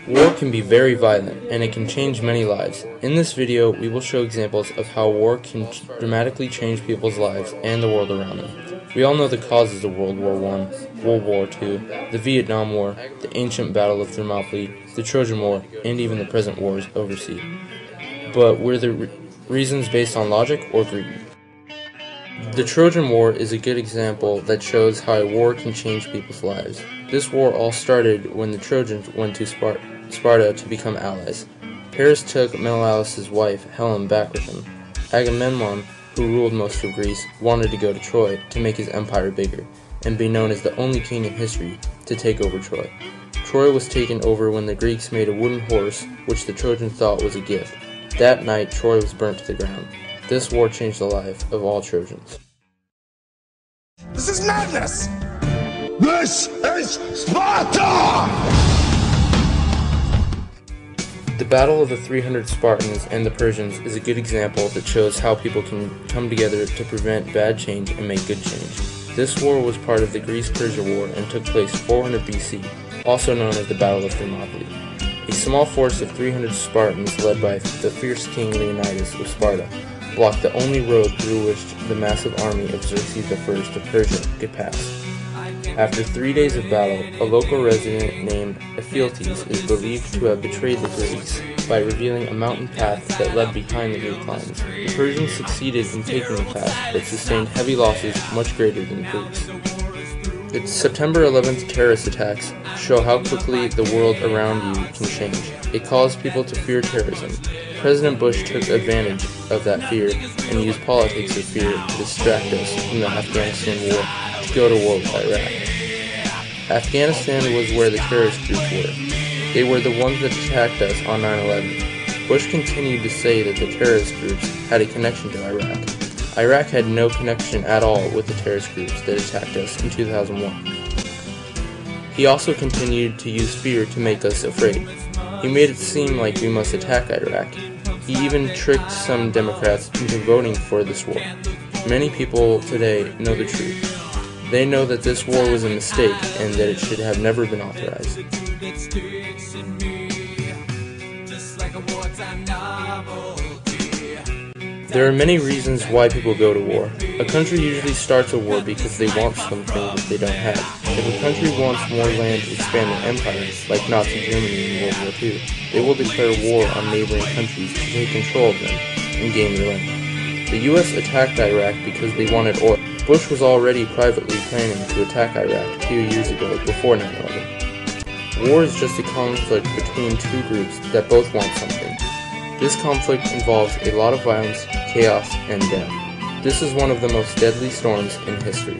War can be very violent, and it can change many lives. In this video, we will show examples of how war can dramatically change people's lives and the world around them. We all know the causes of World War I, World War II, the Vietnam War, the ancient Battle of Thermopylae, the Trojan War, and even the present wars overseas. But were the reasons based on logic or greed? The Trojan War is a good example that shows how a war can change people's lives. This war all started when the Trojans went to Sparta to become allies. Paris took Menelaus' wife, Helen, back with him. Agamemnon, who ruled most of Greece, wanted to go to Troy to make his empire bigger, and be known as the only king in history to take over Troy. Troy was taken over when the Greeks made a wooden horse, which the Trojans thought was a gift. That night, Troy was burnt to the ground. This war changed the life of all Trojans. This is madness! This is Sparta! The Battle of the 300 Spartans and the Persians is a good example that shows how people can come together to prevent bad change and make good change. This war was part of the Greece-Persia War and took place 400 BC, also known as the Battle of Thermopylae. A small force of 300 Spartans led by the fierce king Leonidas of Sparta blocked the only road through which the massive army of Xerxes I of Persia could pass. After 3 days of battle, a local resident named Ephialtes is believed to have betrayed the Greeks by revealing a mountain path that led behind the inclines. The Persians succeeded in taking the path, but sustained heavy losses much greater than the Greeks. The September 11th terrorist attacks show how quickly the world around you can change. It caused people to fear terrorism. President Bush took advantage of that fear and used politics of fear to distract us from the Afghanistan war to go to war with Iraq. Afghanistan was where the terrorist groups were. They were the ones that attacked us on 9/11. Bush continued to say that the terrorist groups had a connection to Iraq. Iraq had no connection at all with the terrorist groups that attacked us in 2001. He also continued to use fear to make us afraid. He made it seem like we must attack Iraq. He even tricked some Democrats into voting for this war. Many people today know the truth. They know that this war was a mistake and that it should have never been authorized. There are many reasons why people go to war. A country usually starts a war because they want something that they don't have. If a country wants more land to expand their empire, like Nazi Germany in World War II, they will declare war on neighboring countries to take control of them and gain their land. The US attacked Iraq because they wanted oil. Bush was already privately planning to attack Iraq a few years ago before 9/11. War is just a conflict between two groups that both want something. This conflict involves a lot of violence, chaos, and death. This is one of the most deadly storms in history.